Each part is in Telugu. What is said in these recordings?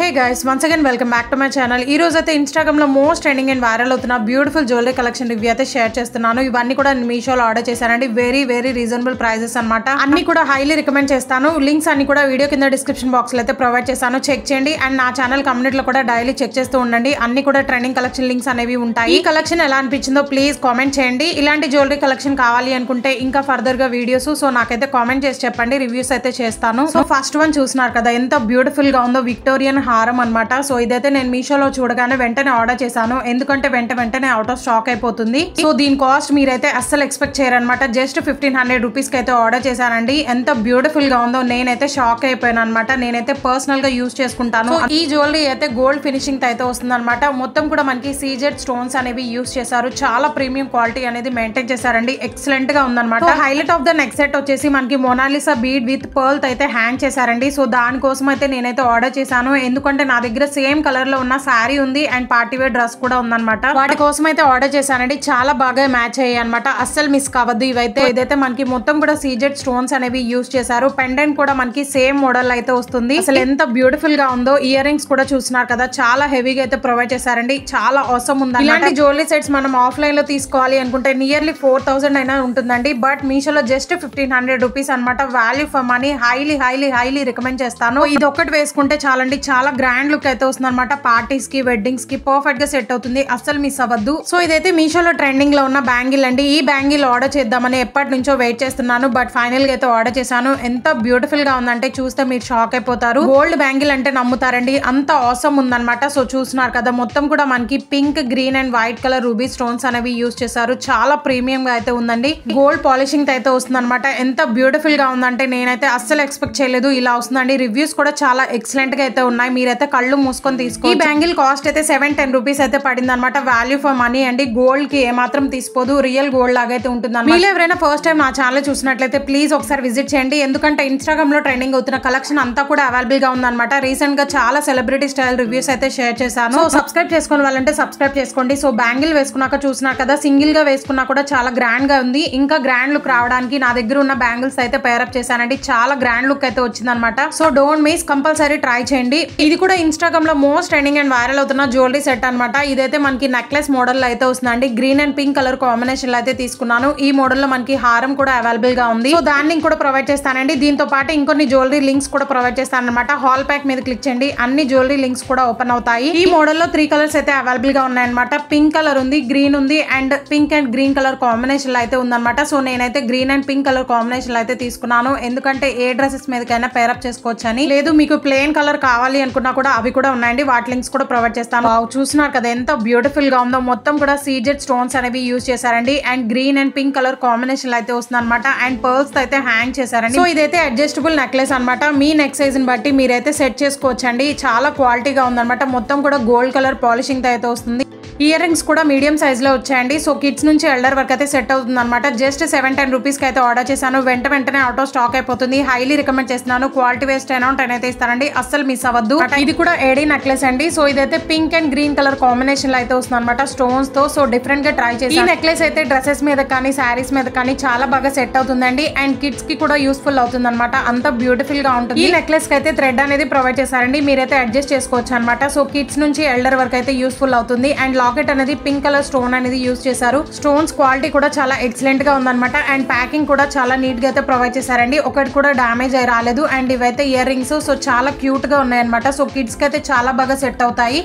Hey guys, once again welcome back to my channel. ఈ రోజు అయితే ఇన్‌స్టాగ్రామ్ లో మోస్ట్ ట్రెండింగ్ అండ్ వైరల్ అవుతున్న బ్యూటిఫుల్ జ్యువెలరీ కలెక్షన్ రివ్యూ అయితే షేర్ చేస్తున్నాను. ఇవన్నీ కూడా మీషోలో ఆర్డర్ చేశానండి. వెరీ రీజనబుల్ ప్రైజెస్ అన్నమాట. అన్ని కూడా హైలీ రికమెండ్ చేస్తాను. లింక్స్ అన్ని కూడా వీడియో కింద డిస్క్రిప్షన్ బాక్స్ లో అయితే ప్రొవైడ్ చేశాను. చెక్ చేయండి అండ్ నా ఛానల్ కమ్యూనిటీలో కూడా డైలీ చెక్ చేస్తూ ఉండండి. అన్ని కూడా ట్రెండింగ్ కలెక్షన్ లింక్స్ అనేవి ఉంటాయి. ఈ కలెక్షన్ ఎలా అనిపించిందో ప్లీజ్ కామెంట్ చేయండి. ఇలాంటి జ్యువెలరీ కలెక్షన్ కావాలి అనుకుంటే ఇంకా ఫర్దర్ గా వీడియోస్ సో నాకైతే కామెంట్ చేసి చెప్పండి. రివ్యూస్ అయితే చేస్తాను. సో ఫస్ట్ వన్ చూస్తున్నారు కదా ఎంత బ్యూటిఫుల్ గా ఉందో, విక్టోరియన్ హారం అన్నమాట. సో ఇదైతే నేను మీషోలో చూడగానే వెంటనే ఆర్డర్ చేశాను. ఎందుకంటే వెంటనే అవుట్ ఆఫ్ స్టాక్ అయిపోతుంది. సో దీని కాస్ట్ మీరైతే అస్సలు ఎక్స్పెక్ట్ చేయరనమాట. జస్ట్ 1500 రూపీస్ కి అయితే ఆర్డర్ చేశానండి. ఎంత బ్యూటిఫుల్ గా ఉందో నేనైతే షాక్ అయిపోయాను అనమాట. నేనైతే పర్సనల్ గా యూజ్ చేసుకుంటాను. ఈ జ్యువెలరీ అయితే గోల్డ్ ఫినిషింగ్ అయితే వస్తుంది అనమాట. మొత్తం కూడా మనకి సీజెడ్ స్టోన్స్ అనేవి యూజ్ చేశారు. చాలా ప్రీమియం క్వాలిటీ అనేది మెయింటైన్ చేశారండి. ఎక్సలెంట్ గా ఉందన్నమాట. Highlight of the neck set వచ్చేసి మనకి మొనాలిసా బీడ్ విత్ పర్ల్ అయితే హ్యాంగ్ చేశారండి. సో దానికోసం అయితే నేనైతే ఆర్డర్ చేశాను. ఎందుకంటే నా దగ్గర సేమ్ కలర్ లో ఉన్న శారీ ఉంది అండ్ పార్టీ వేర్ డ్రెస్ కూడా ఉందన్నమాట. వాటి కోసం అయితే ఆర్డర్ చేశానండి. చాలా బాగా మ్యాచ్ అయ్యాయి అనమాట. అస్సలు మిస్ కావద్దు. ఇదైతే మనకి మొత్తం కూడా సీజెడ్ స్టోన్స్ అనేవి యూజ్ చేశారు. పెండెంట్ కూడా మనకి సేమ్ మోడల్ అయితే వస్తుంది. అసలు ఎంత బ్యూటిఫుల్ గా ఉందో. ఇయర్ రింగ్స్ కూడా చూస్తున్నారు కదా, చాలా హెవీగా అయితే ప్రొవైడ్ చేశారండి. చాలా అవసరం ఉంది. ఇలాంటి జ్యువెలరీ సెట్స్ మనం ఆఫ్లైన్ లో తీసుకోవాలి అనుకుంటే నియర్లీ 4000 అయినా ఉంటుందండి. బట్ మీషోలో జస్ట్ 1500 రూపీస్ అనమాట. Value for money. Highly recommend చేస్తాను. ఇది ఒక్కటి వేసుకుంటే చాలండి. చాలా గ్రాండ్ లుక్ అయితే వస్తుంది అనమాట. పార్టీస్ కి వెడ్డింగ్స్ కి పర్ఫెక్ట్ గా సెట్ అవుతుంది. అస్సలు మిస్ అవ్వద్దు. సో ఇదైతే మీషోలో ట్రెండింగ్ లో ఉన్న బ్యాంగిల్ అండి. ఈ బ్యాంగిల్ ఆర్డర్ చేద్దామని ఎప్పటి నుంచో వెయిట్ చేస్తున్నాను. బట్ ఫైనల్ గా అయితే ఆర్డర్ చేశాను. ఎంత బ్యూటిఫుల్ గా ఉందంటే చూస్తే మీరు షాక్ అయిపోతారు. గోల్డ్ బ్యాంగిల్ అంటే నమ్ముతారండి, అంత అవసరం ఉందన్నమాట. సో చూస్తున్నారు కదా, మొత్తం కూడా మనకి pink, green and white colour ruby stones అనేవి యూజ్ చేశారు. చాలా ప్రీమియం గా అయితే ఉందండి. గోల్డ్ పాలిషింగ్ అయితే వస్తుంది అనమాట. ఎంత బ్యూటిఫుల్ గా ఉందంటే నేనైతే అస్సలు ఎక్స్పెక్ట్ చేయలేదు ఇలా వస్తుందండి. రివ్యూస్ కూడా చాలా ఎక్సలెంట్ గా అయితే ఉన్నాయి. మీరైతే కళ్ళు మూసుకొని తీసుకో. ఈ బ్యాంగిల్ కాస్ట్ అయితే 710 రూపీస్ అయితే పడింది అనమాట. వాల్యూ ఫర్ మనీ అండి. గోల్డ్ కి ఏమాత్రం తీసుకోదు. రియల్ గోల్డ్ లాగా అయితే ఉంటుంది. మీరు ఎవరైనా ఫస్ట్ టైం నా ఛానల్ చూసినట్లయితే ప్లీజ్ ఒకసారి విజిట్ చేయండి. ఎందుకంటే ఇన్స్టాగ్రామ్ లో ట్రెండింగ్ అవుతున్న కలెక్షన్ అంతా కూడా అవైలబుల్ గా ఉందన్నమాట. రీసెంట్ గా చాలా సెలబ్రిటీ స్టైల్ రివ్యూస్ అయితే షేర్ చేశాను. సో సబ్స్క్రైబ్ చేసుకుని వాళ్ళంటే సబ్స్క్రైబ్ చేసుకోండి. సో బ్యాంగిల్ వేసుకున్నాక చూసినారు కదా, సింగిల్ గా వేసుకున్నా కూడా చాలా గ్రాండ్ గా ఉంది. ఇంకా గ్రాండ్ లుక్ రావడానికి నా దగ్గర ఉన్న బ్యాంగిల్స్ అయితే పేరప్ చేశానండి. చాలా గ్రాండ్ లుక్ అయితే వచ్చింది అనమాట. So don't miss, compulsory try చేయండి. ఇది కూడా ఇన్స్టాగ్రామ్ లో మోస్ట్ ట్రెండింగ్ అండ్ వైరల్ అవుతున్న జ్యువెలరీ సెట్ అనమాట. ఇదైతే మనకి నెక్లెస్ మోడల్ అయితే వస్తుందండి. Green and pink colour combination లో అయితే తీసుకున్నాను. ఈ మోడల్ లో మనకి హారం కూడా అవైలబుల్ గా ఉంది. సో దాన్ని కూడా ప్రొవైడ్ చేస్తానండి. దీంతో పాటు ఇంకొన్ని జ్యువెలరీ లింక్స్ కూడా ప్రొవైడ్ చేస్తాను అనమాట. హాల్ ప్యాక్ మీద క్లిక్ చేయండి. అన్ని జ్యువెలరీ లింక్స్ కూడా ఓపెన్ అవుతాయి. ఈ మోడల్ లో 3 కలర్స్ అయితే అవైలబుల్ గా ఉన్నాయన్నమాట. పింక్ కలర్ ఉంది, గ్రీన్ ఉంది and pink and green colour combination లో అయితే ఉందన్నమాట. సో నేనైతే green and pink colour combination లో అయితే తీసుకున్నాను. ఎందుకంటే ఏ డ్రెస్సెస్ మీదకైనా పేరప్ చేసుకోవచ్చు అని. లేదు మీకు ప్లెయిన్ కలర్ కావాలి అనుకున్నా కూడా అవి కూడా ఉన్నాయండి. వాటి లింక్స్ కూడా ప్రొవైడ్ చేస్తాను. చూస్తున్నారు కదా ఎంత బ్యూటిఫుల్ గా ఉందో. మొత్తం కూడా సీజెడ్ స్టోన్స్ అనేవి యూజ్ చేశారండి. And green and pink colour combination అయితే వస్తుంది అనమాట. అండ్ పర్ల్స్ అయితే హ్యాంగ్ చేశారండి. సో ఇదైతే అడ్జస్టబుల్ నెక్లెస్ అనమాట. మీ నెక్ సైజ్ ని బట్టి మీరైతే సెట్ చేసుకోవచ్చండి. చాలా క్వాలిటీగా ఉందన్నమాట. మొత్తం కూడా గోల్డ్ కలర్ పాలిషింగ్ అయితే వస్తుంది. ఇయర్ రింగ్స్ కూడా మీడియం సైజ్ లో వచ్చాయండి. సో కిడ్స్ నుంచి ఎల్డర్ వరకు అయితే సెట్ అవుతుంది అనమాట. జస్ట్ 710 రూపీస్ కి అయితే ఆర్డర్ చేశాను. వెంటనే అవుట్ ఆఫ్ స్టాక్ అయిపోతుంది. హైలీ రికమెండ్ చేస్తున్నాను. క్వాలిటీ వేస్ట్ 10 అయితే ఇస్తారండి. అస్సలు మిస్ అవ్వద్దు. ఇది కూడా ఏడీ నెక్లెస్ అండి. సో ఇదైతే pink and green colour combination లో అయితే వస్తుంది అనమాట. స్టోన్స్ తో. సో డిఫరెంట్ గా ట్రై చేసి ఈ నెక్లెస్ అయితే డ్రెస్సెస్ మీద కానీ శారీస్ మీద కానీ చాలా బాగా సెట్ అవుతుందండి. అండ్ కిడ్స్ కి కూడా యూస్ఫుల్ అవుతుంది అనమాట. అంత బ్యూటిఫుల్ గా ఉంటుంది. ఈ నెక్లెస్ కి అయితే థ్రెడ్ అనేది ప్రొవైడ్ చేశారండి. మీరైతే అడ్జస్ట్ చేసుకోవచ్చు అనమాట. సో కిడ్స్ నుంచి ఎల్డర్ వరకు అయితే యూస్ఫుల్ అవుతుంది. అండ్ లాకెట్ అనేది పింక్ కలర్ స్టోన్ అనేది యూజ్ చేశారు. స్టోన్స్ క్వాలిటీ కూడా చాలా ఎక్సలెంట్ గా ఉందన్నమాట. అండ్ ప్యాకింగ్ కూడా చాలా నీట్ గా అయితే ప్రొవైడ్ చేశారండి. ఒకటి కూడా డామేజ్ అయి రాలేదు. అండ్ ఇవైతే ఇయర్ రింగ్స్. సో చాలా క్యూట్ గా ఉన్నాయన్నమాట. సో కిడ్స్ కి అయితే చాలా బాగా సెట్ అవుతాయి.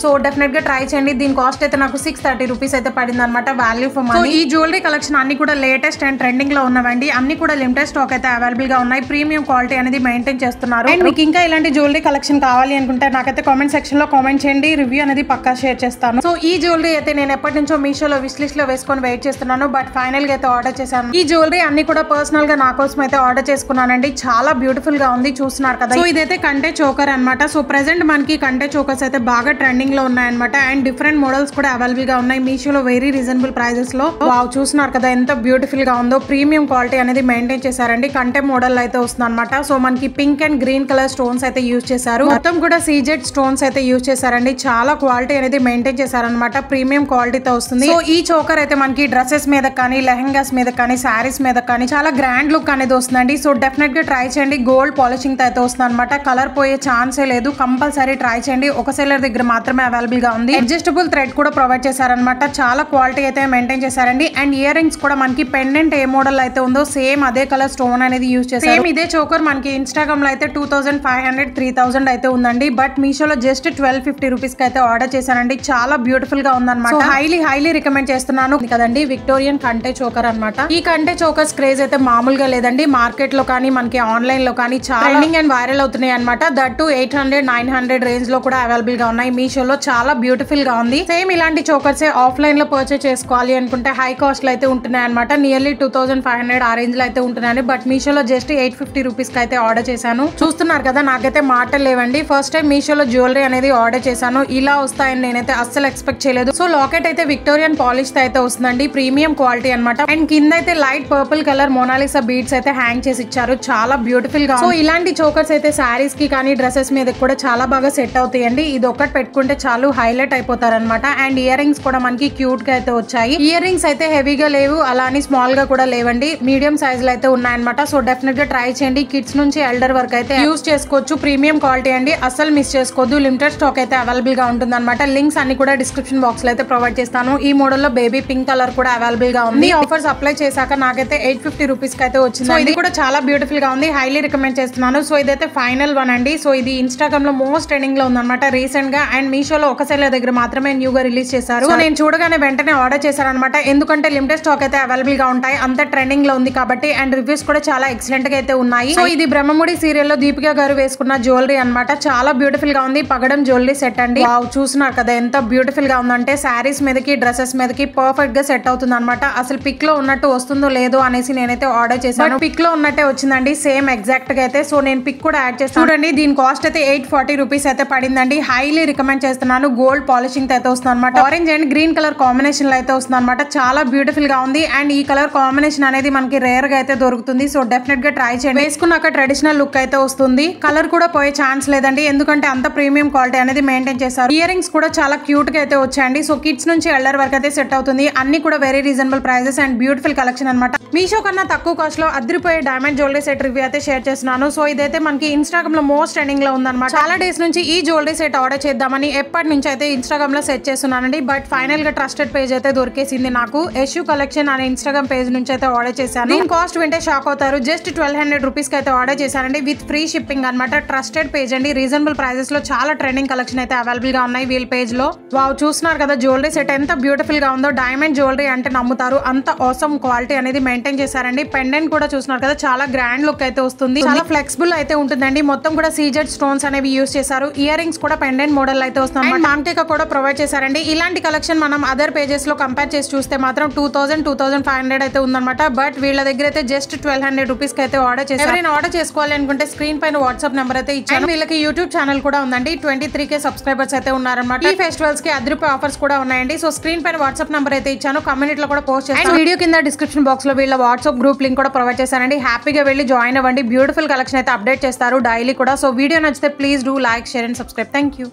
సో డెఫినెట్ గా ట్రై చేయండి. దీని కాస్ట్ అయితే నాకు 630 రూపీస్ అయితే పడింది అనమాట. Value for money. ఈ జ్యువెలరీ కలెక్షన్ అన్ని కూడా లేటెస్ట్ అండ్ ట్రెండింగ్ లో ఉన్నవండి. అన్ని కూడా లిమిటెడ్ స్టాక్ అయితే అవైలబుల్ గా ఉన్నాయి. ప్రీమియం క్వాలిటీ అనేది మెయింటైన్ చేస్తున్నారు. అండ్ మీకు ఇంకా ఇలాంటి జ్యువెలరీ కలెక్షన్ కావాలి అనుకుంటే నాకైతే కామెంట్ సెక్షన్ లో కామెంట్ చేయండి. రివ్యూ అనేది పక్కా షేర్ చేస్తాను. సో ఈ జ్యువెలరీ అయితే నేను ఎప్పటి నుంచో మీషోలో విష్ లిస్ట్ లో వేసుకొని వెయిట్ చేస్తున్నాను. బట్ ఫైనల్ గా అయితే ఆర్డర్ చేశాను. ఈ జ్యువెలరీ అన్ని కూడా పర్సనల్ గా నా కోసం అయితే ఆర్డర్ చేసుకున్నానండి. చాలా బ్యూటిఫుల్ గా ఉంది. చూస్తున్నారు కదా. సో ఇదైతే కంటే చోకర్ అనమాట. సో ప్రెసెంట్ మనకి కంటే చోకర్స్ అయితే బాగా ట్రెండింగ్ లో ఉన్నాయన్నమాట. అండ్ డిఫరెంట్ మోడల్స్ కూడా అవైలబుల్ గా ఉన్నాయి మీషోలో వెరీ రీజనబుల్ ప్రైజెస్ లో. వావ్ చూస్తున్నారు కదా ఎంత బ్యూటిఫుల్ గా ఉందో. ప్రీమియం క్వాలిటీ అనేది మెయింటైన్ చేశారండి. కంటే మోడల్ అయితే వస్తుంది అనమాట. సో మనకి pink and green colour stones అయితే యూజ్ చేశారు. మొత్తం కూడా సీజెడ్ స్టోన్స్ అయితే యూజ్ చేశారండి. చాలా క్వాలిటీ అనేది మెయింటైన్ చేశారనమాట. అన్నమాట, ప్రీమియం క్వాలిటీతో వస్తుంది. సో ఈ చోకర్ అయితే మనకి డ్రెస్సెస్ మీద కానీ, లెహంగాస్ మీద కానీ, శారీస్ మీద కానీ చాలా గ్రాండ్ లుక్ అనేది వస్తుందండి. సో డెఫినెట్ గా ట్రై చేయండి. గోల్డ్ పాలిషింగ్ తో అయితే వస్తుంది అనమాట, కలర్ పోయే ఛాన్సే లేదు. కంపల్సరీ ట్రై చేయండి. ఒక సెల్లర్ దగ్గర మాత్రమే అవైలబుల్ గా ఉంది. అడ్జస్టబుల్ థ్రెడ్ కూడా ప్రొవైడ్ చేశారనమాట, చాలా క్వాలిటీ అయితే మెయింటైన్ చేశారండి. అండ్ ఇయర్ రింగ్స్ కూడా మనకి పెండెంట్ ఏ మోడల్ అయితే ఉందో సేమ్ అదే కలర్ స్టోన్ అనేది యూజ్ చేశారు. సేమ్ ఇదే చోకర్ మనకి ఇన్స్టాగ్రామ్ లో అయితే 2500 3000 అయితే ఉందండి. బట్ మీషోలో జస్ట్ 1250 రూపీస్ కి అయితే ఆర్డర్ చేశానండి. చాలా బ్యూటిఫుల్ గా ఉందన్నమాట. హైలీ రికమెండ్ చేస్తున్నాను కదండి. విక్టోరియన్ కంటే చోకర్ అన్నమాట. ఈ కంటే చోకర్స్ క్రేజ్ అయితే మామూలుగా లేదండి. మార్కెట్ లో కానీ మనకి ఆన్లైన్ లో కానీ చాలా ట్రెండింగ్ అండ్ వైరల్ అవుతున్నాయి అనమాట. దట్ 800 900 రేంజ్ లో కూడా అవైలబుల్ గా ఉన్నాయి. మీషోలో చాలా బ్యూటిఫుల్ గా ఉంది. సేమ్ ఇలాంటి చోకర్స్ ఆఫ్లైన్ లో పర్చేస్ చేసుకోవాలి అనుకుంటే హై కాస్ట్ లో అయితే ఉంటున్నాయి అనమాట. నియర్లీ 2500 ఆ రేంజ్ లో అయితే ఉంటున్నాయి. బట్ మీషోలో జస్ట్ 850 రూపీస్ కి అయితే ఆర్డర్ చేశాను. చూస్తున్నారు కదా, నాకైతే మాటలు లేవండి. ఫస్ట్ టైం మీషోలో జ్యువెలరీ అనేది ఆర్డర్ చేశాను. ఇలా వస్తాయని నేనైతే అస్సలు ఎక్స్పెక్ట్ చేయలేదు. సో లాకెట్ అయితే విక్టోరియన్ పాలిష్ తో అయితే వస్తుందండి, ప్రీమియం క్వాలిటీ అనమాట. అండ్ కింద అయితే light purple colour Mona Lisa beads అయితే హ్యాంగ్ చేసి ఇచ్చారు, చాలా బ్యూటిఫుల్ గా. సో ఇలాంటి చోకర్స్ అయితే శారీస్ కి కానీ డ్రెస్సెస్ మీద కూడా చాలా బాగా సెట్ అవుతాయండి. ఇది ఒక్కటి పెట్టుకుంటే చాలు, హైలైట్ అయిపోతారనమాట. అండ్ ఇయర్ రింగ్స్ కూడా మనకి క్యూట్ గా అయితే వచ్చాయి. ఇయర్ రింగ్స్ అయితే హెవీగా లేవు, అలానే స్మాల్ గా కూడా లేవండి, మీడియం సైజ్ లో అయితే ఉన్నాయన్నమాట. సో డెఫినెట్ గా ట్రై చేయండి. కిడ్స్ నుంచి ఎల్డర్ వరకు అయితే యూస్ చేసుకోవచ్చు. ప్రీమియం క్వాలిటీ అండి, అసలు మిస్ చేసుకోవద్దు. లిమిటెడ్ స్టాక్ అయితే అవైలబుల్ గా ఉంటుంది అనమాట. లింక్స్ అన్ని కూడా డిస్క్రిప్షన్ బాక్స్ లో అయితే ప్రొవైడ్ చేస్తాను. ఈ మోడల్ లో బేబీ పింక్ కలర్ కూడా అవైలబుల్ గా ఉంది. ఆఫర్స్ అప్లై చేశాక నాకైతే 850 రూపీస్ కి అయితే వచ్చింది. సో ఇది కూడా చాలా బ్యూటిఫుల్ గా ఉంది, హైలీ రికమెండ్ చేస్తున్నాను. సో ఇదైతే ఫైనల్ వన్ అండి. సో ఇది ఇన్స్టాగ్రామ్ లో మోస్ట్ ట్రెండింగ్ లో ఉందన్నమాట రీసెంట్ గా. అండ్ మీషోలో ఒక సెల్లర్ దగ్గర మాత్రమే న్యూ గా రిలీజ్ చేశారు. సో నేను చూడగానే వెంటనే ఆర్డర్ చేశాను అనమాట, ఎందుకంటే లిమిటెడ్ స్టాక్ అయితే అవైలబుల్ గా ఉంటాయి, అంత ట్రెండింగ్ లో ఉంది కాబట్టి. అండ్ రివ్యూస్ కూడా చాలా ఎక్సలెంట్ గా అయితే ఉన్నాయి. సో ఇది బ్రహ్మముడి సీరియల్ లో దీపిక గారు వేసుకున్న జ్యువెలరీ అనమాట, చాలా బ్యూటిఫుల్ గా ఉంది. పగడం జ్యువెలరీ సెట్ అండి. వావ్, చూస్తున్నారు కదా ఎంత బ్యూటిఫుల్ గా ఉందంటే, శారీస్ మీదకి డ్రెస్సెస్ మీదకి పర్ఫెక్ట్ గా సెట్ అవుతుంది అనమాట. అసలు పిక్ లో ఉన్నట్టు వస్తుందో లేదో అనేసి నేనైతే ఆర్డర్ చేశాను. పిక్ లో ఉన్నట్టే వచ్చిందండి, సేమ్ ఎగ్జాక్ట్ గా అయితే. సో నేను పిక్ కూడా యాడ్ చేస్తాను చూడండి. దీని కాస్ట్ అయితే 840 రూపీస్ అయితే పడిందండి. హైలీ రికమెండ్ చేస్తున్నాను. గోల్డ్ పాలిషింగ్ అయితే వస్తుంది అనమాట. Orange and green colour combination లో అయితే వస్తుంది అనమాట, చాలా బ్యూటిఫుల్ గా ఉంది. అండ్ ఈ కలర్ కాంబినేషన్ అనేది మనకి రేర్ గా అయితే దొరుకుతుంది. సో డెఫినెట్ గా ట్రై చేయండి. వేసుకున్నాక ట్రెడిషనల్ లుక్ అయితే వస్తుంది, కలర్ కూడా పోయే ఛాన్స్ లేదండి, ఎందుకంటే అంత ప్రీమియం క్వాలిటీ అనేది మెయింటైన్ చేశారు. ఇయర్ రింగ్స్ కూడా చాలా క్యూట్ గా అయితే వచ్చాయండి. సో కిడ్స్ నుంచి ఎల్డర్ వరకు అయితే సెట్ అవుతుంది. అన్ని కూడా very reasonable prices and beautiful collection అనమాట. మీషో కన్నా తక్కువ కాస్ట్ లో అదిరిపోయే డైమండ్ జ్యువెలరీ సెట్ రివ్యూ అయితే షేర్ చేస్తున్నాను. సో ఇదైతే మనకి ఇన్స్టాగ్రామ్ లో మోస్ట్ ట్రెండింగ్ లో ఉందన్నమాట. చాలా డేస్ నుంచి ఈ జ్యువెలరీ సెట్ ఆర్డర్ చేద్దామని ఎప్పటి నుంచి అయితే ఇన్స్టాగ్రామ్ లో సెట్ చేస్తున్నానండి. బట్ ఫైనల్ గా ట్రస్టెడ్ పేజ్ అయితే దొరికేసింది నాకు. యశు కలెక్షన్ అనే ఇన్స్టాగ్రామ్ పేజ్ నుంచి అయితే ఆర్డర్ చేశాను. దీని కాస్ట్ వింటే షాక్ అవుతారు. జస్ట్ 1200 రూపీస్ కి అయితే ఆర్డర్ చేశానండి, విత్ ఫ్రీ షిప్పింగ్ అనమాట. ట్రస్టెడ్ పేజ్ అండి, రీజనబుల్ ప్రైజెస్ లో చాలా ట్రెండింగ్ కలెక్షన్ అయితే అవైలబుల్ గా ఉన్నాయి వీళ్ళ పేజ్ లో. వావ్, చూస్తున్నారు కదా జ్యువెలరీ సెట్ ఎంత బ్యూటిఫుల్ గా ఉందో. డైమండ్ జ్యువెలరీ అంటే నమ్ముతారు, అంత ఆసమ్ క్వాలిటీ అనేది మెయింటైన్ చేశారండి. పెండెంట్ కూడా చూస్తున్నారు కదా, చాలా గ్రాండ్ లుక్ అయితే వస్తుంది, చాలా ఫ్లెక్సిబుల్ అయితే ఉంటుందండి. మొత్తం కూడా సీజెడ్ స్టోన్స్ అనేవి యూస్ చేశారు. ఇయర్ రింగ్స్ కూడా పెండెంట్ మోడల్ అయితే వస్తుంది. మాంగ్టికా కూడా ప్రొవైడ్ చేశారండి. ఇలాంటి కలెక్షన్ మనం అదర్ పేజెస్ లో కంపేర్ చేసి చూస్తే మాత్రం 2500 అయితే ఉందన్నమాట. బట్ వీళ్ళ దగ్గర అయితే జస్ట్ 1200 రూపీస్ కి అయితే ఆర్డర్ చేశారు. ఎవరైనా ఆర్డర్ చేసుకోవాలి అనుకుంటే స్క్రీన్ పైన వాట్సాప్ నెంబర్ అయితే ఇచ్చాను. వీళ్ళకి యూట్యూబ్ ఛానల్ కూడా ఉందండి, 23K సబ్స్క్రైబర్స్ అయితే ఉన్నారన్నమాట. ఈ ఫెస్టివల్స్ కి అదిరిపోయే ఆఫర్స్ కూడా ఉన్నాయండి. సో స్క్రీన్ పైన వాట్సాప్ నెంబర్ అయితే ఇచ్చాను, కమ్యూనిటీలో కూడా పోస్ట్ చేస్తాను. వీడియో కింద డిస్క్రిప్షన్ బాక్స్ లో వీళ్ళ వాట్సాప్ గ్రూప్ లింక్ కూడా ప్రొవైడ్ చేశానండి. హ్యాపీగా వెళ్ళి జాయిన్ అవ్వండి. బ్యూటిఫుల్ కలెక్షన్ అయితే అప్డేట్ చేస్తారు డైలీ కూడా. సో వీడియో నచ్చితే please do like, share and subscribe. Thank you.